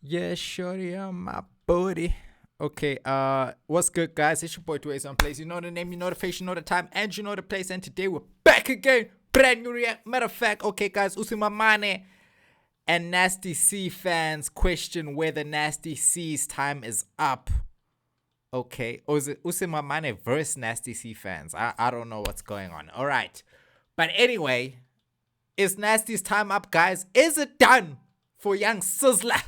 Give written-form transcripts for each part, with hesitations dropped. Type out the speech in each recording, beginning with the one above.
Yeah, shorty on my booty. Okay, what's good, guys? It's your boy dwayzeonblaze. You know the name, you know the face, you know the time, and you know the place. And today we're back again. Brand new react. Matter of fact, okay, guys, USIMAMANE and Nasty C fans question whether Nasty C's time is up. Okay, or is it USIMAMANE versus Nasty C fans? I don't know what's going on. All right, but anyway, is Nasty's time up, guys? Is it done for young Sizzler?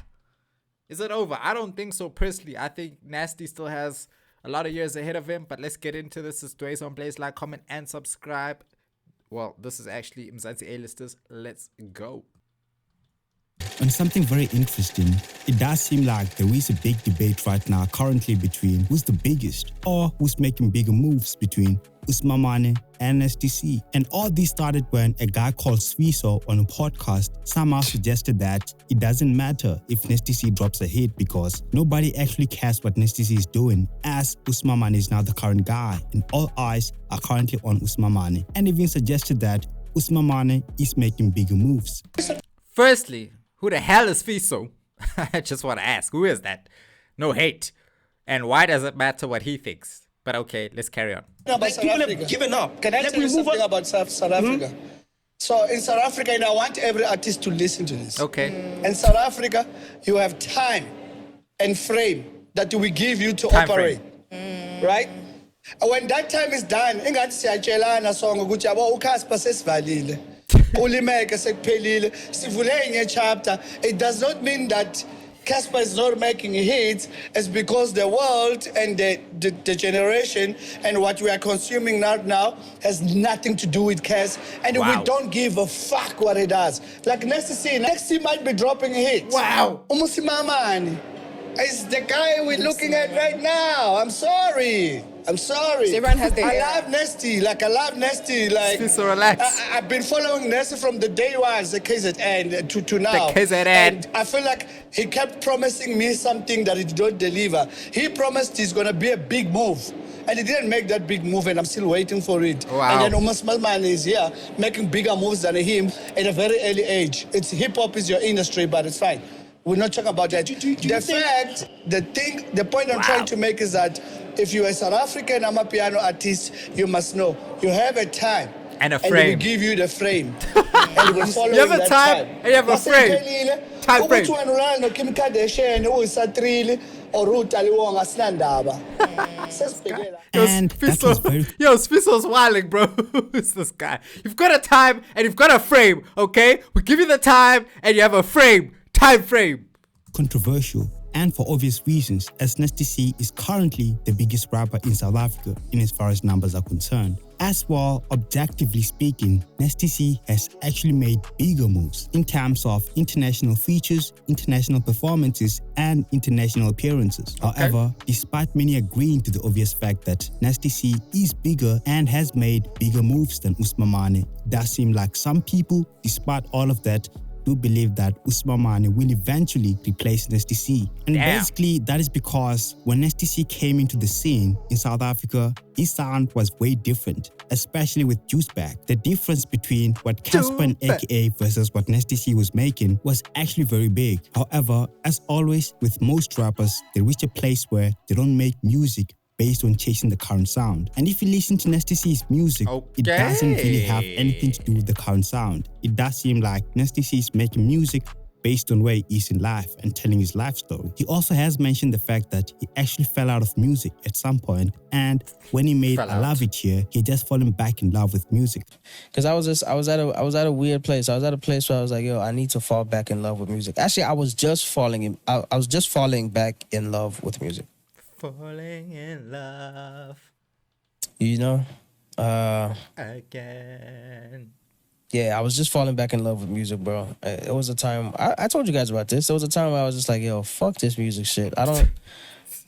Is it over? I don't think so, personally. I think Nasty still has a lot of years ahead of him, but let's get into this. It's dwayzeonblaze. Like, comment, and subscribe. Well, this is actually Mzansi A-listers. Let's go. On something very interesting, it does seem like there is a big debate right now currently between who's the biggest or who's making bigger moves between USIMAMANE and Nasty C. And all this started when a guy called Sfiso on a podcast somehow suggested that it doesn't matter if Nasty C drops a hit because nobody actually cares what Nasty C is doing, as USIMAMANE is now the current guy and all eyes are currently on USIMAMANE, and even suggested that USIMAMANE is making bigger moves. Firstly, who the hell is Sfiso? I just want to ask, who is that? No hate. And why does it matter what he thinks? But okay, let's carry on. Like people have given up. Can I tell you something about South Africa? So in South Africa, and I want every artist to listen to this. Okay. In South Africa, you have time and frame that we give you to Time operate. Right? And when that time is done, ingathi siyatshelana sonke ukuthi yabo uCassper sesivalile. Ulimeke sekuphelile. Sivule enye chapter. It does not mean that Cassper is not making hits. It's because the world and the generation and what we are consuming now has nothing to do with Cass. And Wow. we don't give a fuck what it does. Like Nasty C might be dropping hits. Wow. USIMAMANE is the guy we're looking at right now. I'm sorry. So everyone has their- I love Nasty. Like, I love Nasty. Like, Sfiso, relax. I've been following Nasty from the day was the KZN to now. The KZN. And I feel like he kept promising me something that he did not deliver. He promised he's going to be a big move. And he didn't make that big move, and I'm still waiting for it. Wow. And then USIMAMANE is here making bigger moves than him at a very early age. It's hip-hop is your industry, but it's fine. We're not talking about that. The point I'm trying to make is that if you're a South African Amapiano artist, you must know you have a time. And a And frame. we give you the frame. And we follow You have a that time and you have a frame. Time frame. Ukuthi wena ulala noKim Kardashian uyisatrili or Ruth Aliwonga sinandaba. Sesibhekela. And that was very Yo, Sfiso's wilding, bro. Who's this guy? You've got a time and you've got a frame, okay? We give you the time and you have a frame. Time frame. controversial, and for obvious reasons, as Nasty C is currently the biggest rapper in South Africa in as far as numbers are concerned. As well, objectively speaking, Nasty C has actually made bigger moves in terms of international features, international performances, and international appearances. However, despite many agreeing to the obvious fact that Nasty C is bigger and has made bigger moves than USIMAMANE, it does seem like some people, despite all of that, do believe that USIMAMANE will eventually replace Nasty C. And Damn. basically, that is because when Nasty C came into the scene in South Africa, his sound was way different, especially with Juice Back. The difference between what Cassper and Juice AKA versus what Nasty C was making was actually very big. However, as always with most rappers, they reach a place where they don't make music based on chasing the current sound. And if you listen to Nasty C's music, it doesn't really have anything to do with the current sound. It does seem like Nasty C is making music based on where he is in life and telling his life story. He also has mentioned the fact that he actually fell out of music at some point, and when he made I Love It Here, he just fallen back in love with music. Cause I was at a weird place. I was at a place where I was like, yo, I need to fall back in love with music. Actually, I was just falling back in love with music. Falling in love You know? again. Yeah, I was just falling back in love with music, bro. It was a time I told you guys about this. There was a time where I was just like, yo, fuck this music shit. I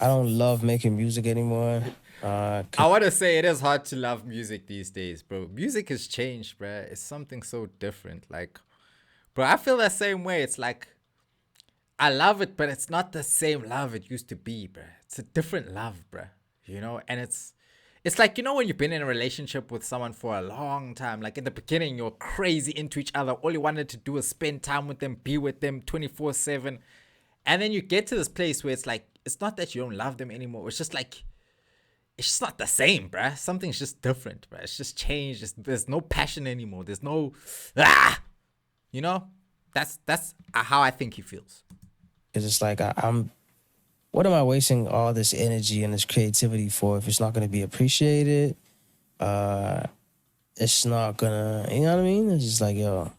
don't love making music anymore. I want to say it is hard to love music these days, bro. Music has changed, bro. It's something so different. Like, bro, I feel the same way. It's like, I love it, but it's not the same love it used to be, bro. It's a different love, bro. You know, and it's like, you know, when you've been in a relationship with someone for a long time, like in the beginning, you're crazy into each other. All you wanted to do is spend time with them, be with them 24/7. And then you get to this place where it's like, it's not that you don't love them anymore. It's just like, it's just not the same, bruh. Something's just different, bruh. It's just changed. There's no passion anymore. There's no, you know? That's how I think he feels. Because it's like, I'm, what am I wasting all this energy and this creativity for if it's not going to be appreciated? It's not gonna, you know what I mean? It's just like, yo,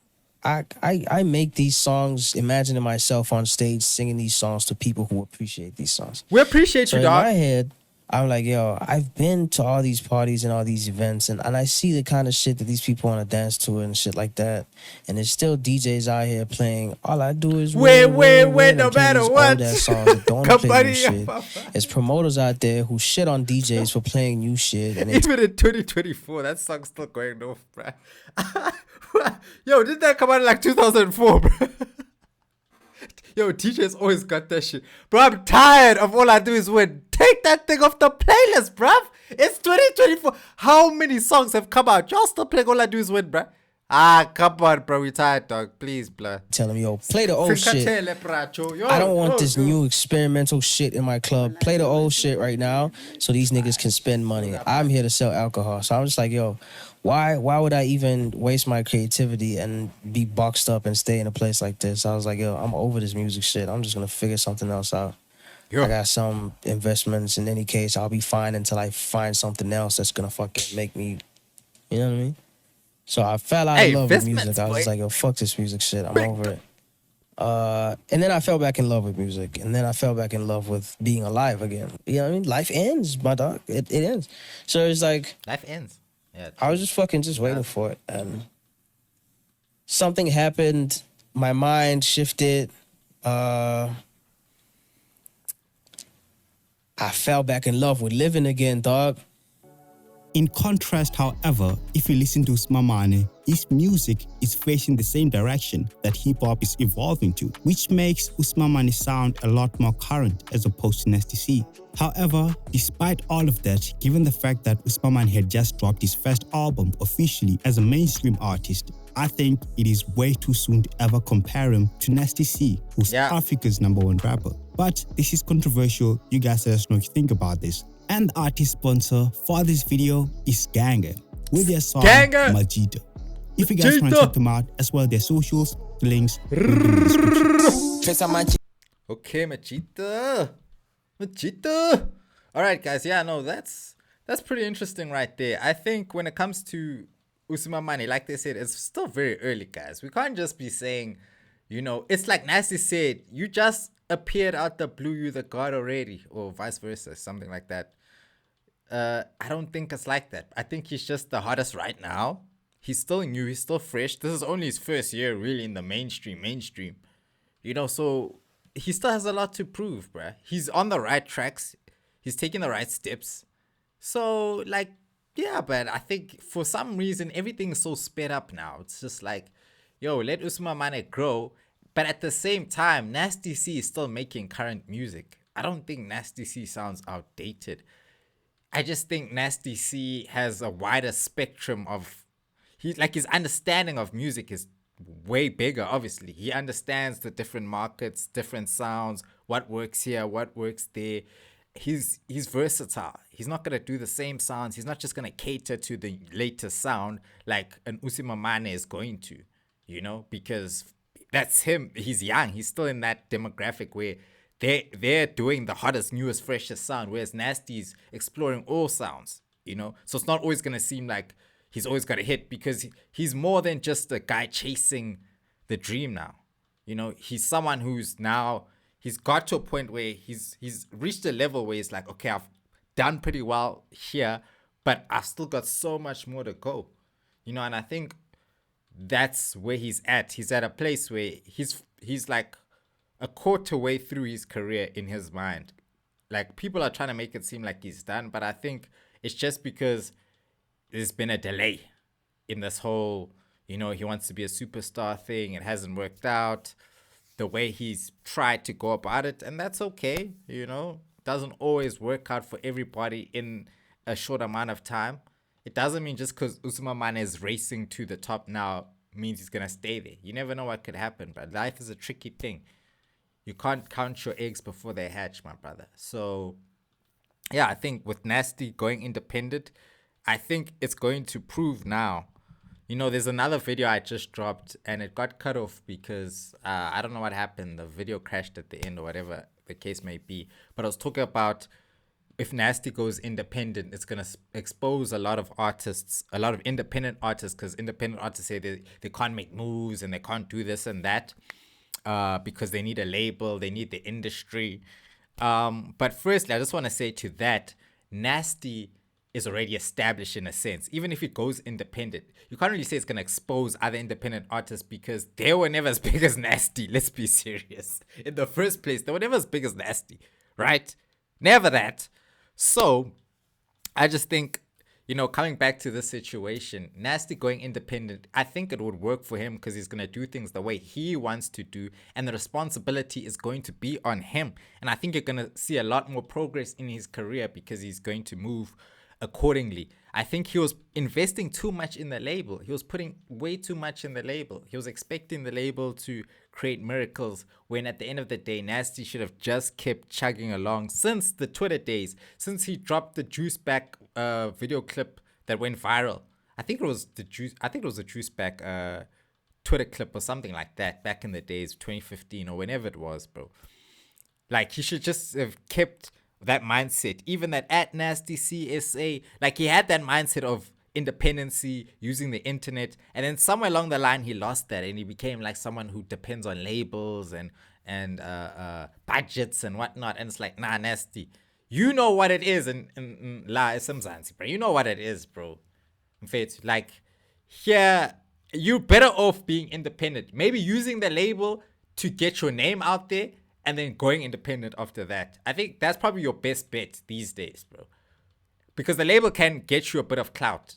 I make these songs imagining myself on stage singing these songs to people who appreciate these songs. We appreciate So you, in dog. my head, I'm like, yo, I've been to all these parties and all these events, and I see the kind of shit that these people want to dance to and shit like that. And there's still DJs out here playing, all I do is win, and no play matter these what. old-ass songs that don't wanna play new shit. Papa. There's promoters out there who shit on DJs for playing new shit. And it's Even in 2024, that song's still going off, bruh. Yo, did that come out in like 2004, bruh? Yo, DJ's always got that shit. Bro, I'm tired of all I do is win. Take that thing off the playlist, bruv. It's 2024. How many songs have come out? Y'all still playing All I Do Is Win, bruh? Ah, come on, bro. We tired, dog. Please, bruh. telling me, yo, play the old shit. I don't want this new experimental shit in my club. Play the old shit right now so these niggas can spend money. I'm here to sell alcohol. So I'm just like, yo, why would I even waste my creativity and be boxed up and stay in a place like this? I was like, yo, I'm over this music shit. I'm just going to figure something else out. Yo. I got some investments. In any case, I'll be fine until I find something else that's going to fucking make me, you know what I mean? So I fell out of love with music. I was just like, yo, fuck this music shit. I'm over it. And then I fell back in love with music. And then I fell back in love with being alive again. You know what I mean? Life ends, my dog. It ends. So it's like... Life ends. Yeah. I was just waiting for it. And something happened. My mind shifted. I fell back in love with living again, dog. In contrast, however, if you listen to USIMAMANE, his music is facing the same direction that hip-hop is evolving to, which makes USIMAMANE sound a lot more current as opposed to Nasty C. However, despite all of that, given the fact that USIMAMANE had just dropped his first album officially as a mainstream artist, I think it is way too soon to ever compare him to Nasty C, who's Africa's #1 rapper. But this is controversial. You guys let us know what you think about this. And the artist sponsor for this video is Ganga with their song Majita. If you guys want to check them out as well as their socials, the links will be in the description. Okay, Majita. All right, guys. Yeah, no, that's pretty interesting right there. I think when it comes to USIMAMANE, like they said, it's still very early, guys. We can't just be saying, you know, it's like Nasty said, you just appeared out the blue, you the god already, or vice versa, something like that. I don't think it's like that. I think he's just the hottest right now. He's still new, he's still fresh. This is only his first year really in the mainstream. You know, so he still has a lot to prove, bruh. He's on the right tracks. He's taking the right steps. So, like, yeah, but I think for some reason, everything's so sped up now. It's just like, yo, let USIMAMANE grow. But at the same time, Nasty C is still making current music. I don't think Nasty C sounds outdated. I just think Nasty C has a wider spectrum of... his understanding of music is way bigger, obviously. He understands the different markets, different sounds, what works here, what works there. He's versatile. He's not going to do the same sounds. He's not just going to cater to the latest sound like an USIMAMANE is going to, you know, because... that's him. He's young. He's still in that demographic where they're doing the hottest, newest, freshest sound, whereas Nasty's exploring all sounds, you know? So it's not always going to seem like he's always got a hit because he's more than just a guy chasing the dream now. You know, he's someone who's now, he's got to a point where he's reached a level where he's like, okay, I've done pretty well here, but I've still got so much more to go. You know, and I think that's where he's at. He's at a place where he's like a quarter way through his career in his mind. Like, people are trying to make it seem like he's done, but I think it's just because there's been a delay in this whole, you know, he wants to be a superstar thing. It hasn't worked out the way he's tried to go about it, and that's okay. You know, doesn't always work out for everybody in a short amount of time. It doesn't mean just because USIMAMANE is racing to the top now means he's going to stay there. You never know what could happen, but life is a tricky thing. you can't count your eggs before they hatch, my brother. So yeah, I think with Nasty going independent, I think it's going to prove now. There's another video I just dropped and it got cut off because I don't know what happened. The video crashed at the end or whatever the case may be. But I was talking about if Nasty goes independent, it's going to expose a lot of artists, a lot of independent artists, because independent artists say they can't make moves and they can't do this and that because they need a label, they need the industry. But firstly, I just want to say to that, Nasty is already established in a sense. Even if it goes independent, you can't really say it's going to expose other independent artists because they were never as big as Nasty. Let's be serious. In the first place, they were never as big as Nasty, right? Never that. So I just think, coming back to this situation, Nasty going independent, I think it would work for him because he's going to do things the way he wants to do, and the responsibility is going to be on him. And I think you're going to see a lot more progress in his career because he's going to move accordingly. I think he was investing too much in the label. He was putting way too much in the label. He was expecting the label to create miracles when at the end of the day, Nasty should have just kept chugging along since the Twitter days, since he dropped the Juice Back video clip that went viral. I think it was the Juice Back Twitter clip or something like that back in the days, 2015 or whenever it was, bro. Like, he should just have kept that mindset, even that at Nasty CSA, like he had that mindset of independency, using the internet, and then somewhere along the line he lost that and he became like someone who depends on labels and budgets and whatnot. And it's like, nah, Nasty, you know what it is, and la isemzansi, bro, you know what it is, bro. In fact, like, here you're better off being independent, maybe using the label to get your name out there and then going independent after that. I think that's probably your best bet these days, bro. Because the label can get you a bit of clout.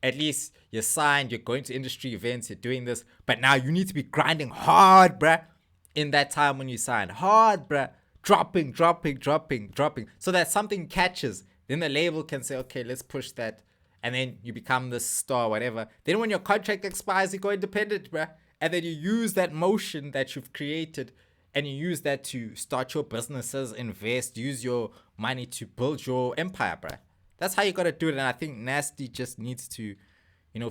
At least you're signed, you're going to industry events, you're doing this. But now you need to be grinding hard, bruh, in that time when you sign. Hard, bruh. Dropping. So that something catches. Then the label can say, okay, let's push that. And then you become this star, whatever. Then when your contract expires, you go independent, bruh. And then you use that motion that you've created and you use that to start your businesses, invest, use your money to build your empire, bruh. That's how you got to do it. And I think Nasty just needs to,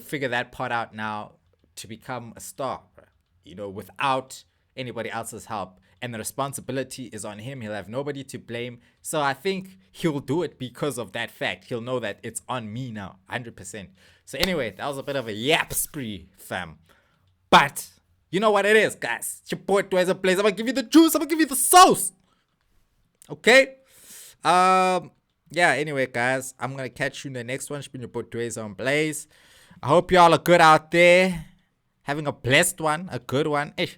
figure that part out now to become a star, bruh. Without anybody else's help. And the responsibility is on him. He'll have nobody to blame. So I think he'll do it because of that fact. He'll know that it's on me now, 100%. So anyway, that was a bit of a yap spree, fam. But you know what it is, guys. It's your boy dwayzeonblaze. I'm gonna give you the juice. I'm gonna give you the sauce. Okay. Yeah. Anyway, guys, I'm gonna catch you in the next one. It's been your boy dwayzeonblaze. I hope y'all are good out there, having a blessed one, a good one. Hey,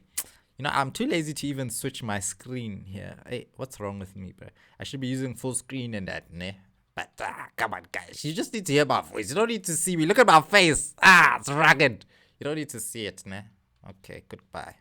I'm too lazy to even switch my screen here. Hey, what's wrong with me, bro? I should be using full screen and that, ne? But come on, guys. You just need to hear my voice. You don't need to see me. Look at my face. It's rugged. You don't need to see it, ne? Okay, goodbye.